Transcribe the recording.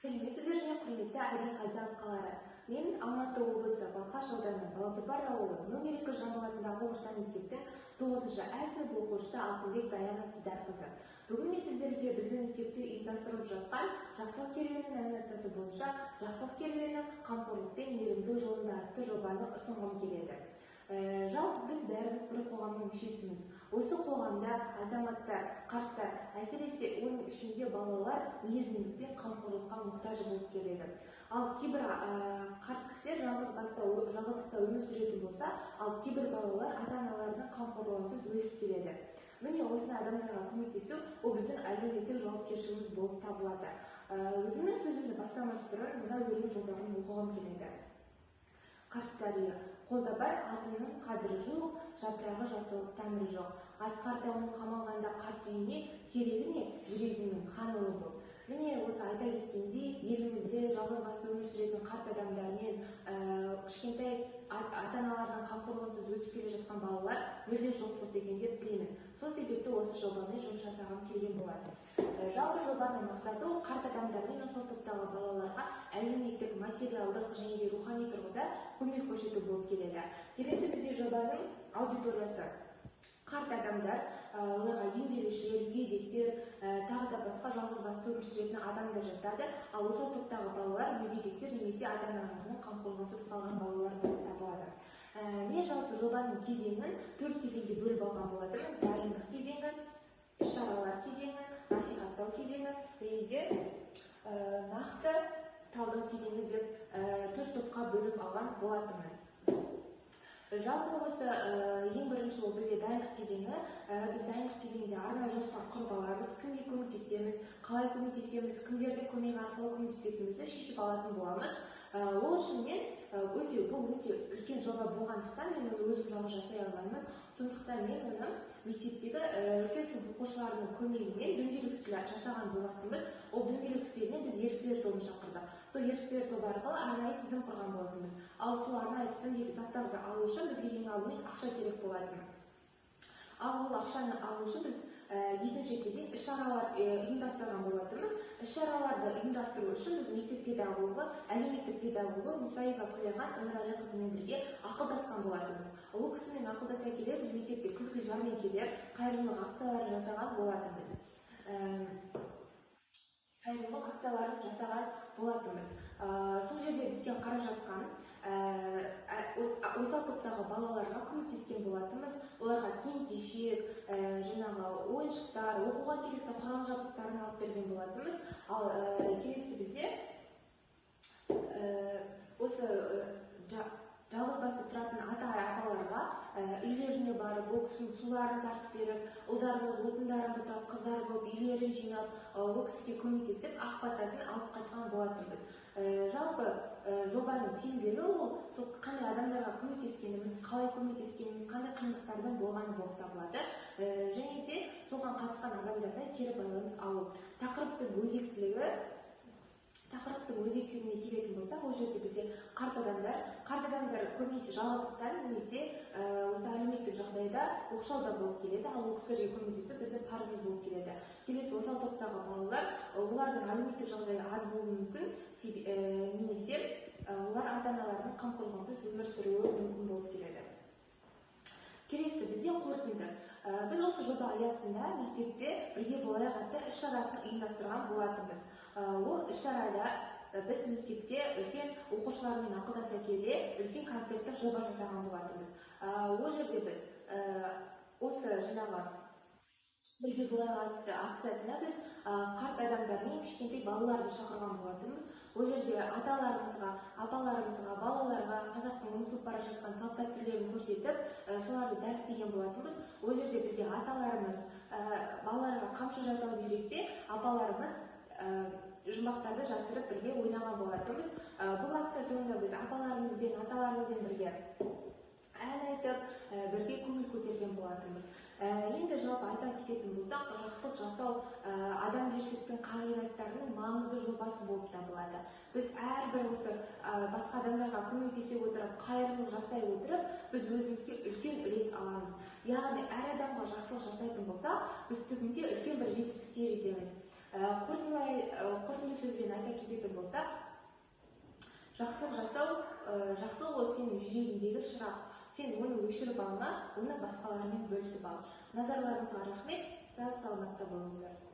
Сәлеметсіздер ме, құрметті Айдар Қазалқалары. Мен Алматы облысы Балқаш ауданы Балатопар ауылы номер 2 Жамбыл атындағы орта мектептің 9-шы А сынып оқушысы Алтынбек Даяна Дидарқызы. Бүгін мен сіздерге біздің мектепте ұйымдастырылып жатқан жақсылық керуені номинациясы бойынша жақсылық керуені қамқорлық пен мейірімділік жолында атты жобаны ұсынғым келеді. Жалпы біз бәріміз бір қоғамның мүшесіміз. Осы қоғамда азаматтар, қарттар, әсіресе оның ішінде балалар мейірімділік пен қамқорлыққа мұқтаж болып келеді. Ал кейбір қарт кісілер жалғыздықта өмір сүретін болса, ал кейбір балалар ата-аналарының қамқорлығынсыз өсіп келеді. Міне осындай адамдарға көмектесу ол біздің әлеуметтік жауапкершілігіміз болып табылады. Өзімнің сөзімді бастамас бұрын мына өлең жолдарын оқығым келеді. Қарттария, қолда бар алтынның қадірі жоқ, жапырағы жасылып тамыры жоқ. Асқар тауының қамалғанда қарт үйіне, керегіне жүрегінің қанылы бол. Міне осы айта кеткендей, елімізде жалғызбасты өмір сүретін қарт адамдармен кішкентай ата-аналарының қамқорлығынсыз өсіп келе жатқан балалар мүлде жоқ болса екен деп білемін. Сол себепті осы жобамен жұмыс жасағым келген болады. Жалпы жобаның мақсаты ол қарт адамдар мен осы топтағы балаларға әлеуметтік, материалдық және де рухани тұрғыда көмек көрсету болып келеді. Келесі бізде жобаның аудиториясы қарт адамдар, оларға емделушілер, мүгедектер, тағы да басқа жалғызбасты өмір сүретін адамдар жатады. Ал осы топтағы балалар мүгедектер немесе ата-аналарының қамқорлығынсыз қалған балалар болып табылады. Мен жалпы жобаның кезеңін 4 кезеңге бөліп алған болатынмын. Дайындық кезеңі, іс-шаралар кезеңі, насихаттау кезеңі және де нақты талдау кезеңі деп 4 топқа бөліп алған болатынмын. Жалпы осы ең бірінші ол бізде дайындық кезеңі. Біз дайындық кезеңінде арнайы жоспар құрып аламыз, кімге көмектесеміз, қалай көмектесеміз, кімдердің көмегі арқылы көмектесетінімізді шешіп алатын боламыз. Ол үшін мен бұл өте үлкен жоба болғандықтан мен оны өзім жалғыз жасай алмаймын. Сондықтан мен оны мектептегі үлкен сынып оқушыларының көмегімен дөңгелек үстел жасаған болатынбыз. Ол дөңгелек үстеліне біз еріктілер тобын шақырдық. Сол еріктілер тобы арқылы арнайы тізім құрған болатынбыз. Ал сол арнайы тізімдегі заттарды алу үшін бізге ең алдымен ақша керек болатын. Ал ол ақшаны алу үшін біз екінші кезең іс-шаралар ұйымдастырған болатынбыз. Іс-шараларды ұйымдастыру үшін біз мектеп педагогы, әлеуметтік педагогы Мұсаева Күләхан Өмірәліқызымен бірге ақылдасқан болатынбыз. Ол кісімен ақылдаса келе біз мектепте күзгі жәрмеңкелер, қайырымдылық акцияларын жасаған болатынбыз. Сол жерде түскен қаражаттан осы топтағы балаларға көмектескен болатынбыз. Оларға киім-кешек, ойыншықтар, оқуға керекті құрал-жабдықтарын алып берген болатынбыз. Ал келесі бізде осы жалғызбасты тұратын ата-апаларға үйлеріне барып, ол кісінің суларын тартып беріп, ұлдарымыз отындарын бұтап, қыздар болып, үйлерін жинап, ол кісіге көмектесіп, ақ батасын алып қайтқан болатынбыз. Жалпы жобаның тиімділігі ол қандай адамдарға көмектескеніміз, қалай көмектескеніміз, қандай қиындықтардың болғаны болып табылады. Және де соған қатысқан адамдардан кері байланыс алу. Тақырыптың өзектілігіне келетін болсақ, ол жерде бізде қарт адамдар көбінесе жалғыздықтан немесе осы әлеуметтік жағдайда оқшауда болып келеді, ал ол кісілерге көмектесу біздің парызымыз болып келеді. Келесі осал топтағы балалар, олардың әлеуметтік жағдайы аз болуы мүмкін, немесе олар ата-аналарының қамқорлығынсыз өмір сүруі мүмкін болып келеді. Келесі бізде қорытынды. Біз осы жоба аясында мектепте бірге болайық атты іс-шарасын ұйымдастырған болатынбыз. Ол іс-шарада біз мектепте үлкен оқушылармен ақылдаса келе үлкен концерттік жоба жасаған болатынбыз. Ол жерде біз осы бірге болайық атты акциясында біз қарт адамдар мен кішкентай балаларды шақырған болатынбыз. Ол жерде аталарымызға, апаларымызға, балаларға қазақтың ұмытылып бара жатқан салт-дәстүрлерін көрсетіп, соларды дәріптеген болатынбыз. Ол жерде бізде аталарымыз балаларға қамшы жасауды үйретсе, апаларымыз жұмбақтарды жастырып бірге ойнаған болатынбыз. Бұл акция соңында біз апаларымызбен, аталарымызбен бірге ән айтып, бірге көңіл көтерген болатынбыз. Енді жалпы айта кететін болсақ, жақсылық жасау адамгершіліктің қағидаттарының маңызды жобасы болып табылады. Біз әрбір осы басқа адамдарға көмектесе отырып, қайырымдылық жасай отырып, біз өзімізге үлкен үлес аламыз. Яғни әр адамға жақсылық жасайтын болсақ, біз түбінде үлкен бір жетістікке жетеміз. Қорытынды сөзбен айта кететін болсақ, жақсылық жасау, жақсылық ол сенің жүрегіңдегі шырақ. Сен оны өшіріп алма, оны басқалармен бөлісіп ал. Назарларыңызға рахмет. Сау саламатта болыңыздар.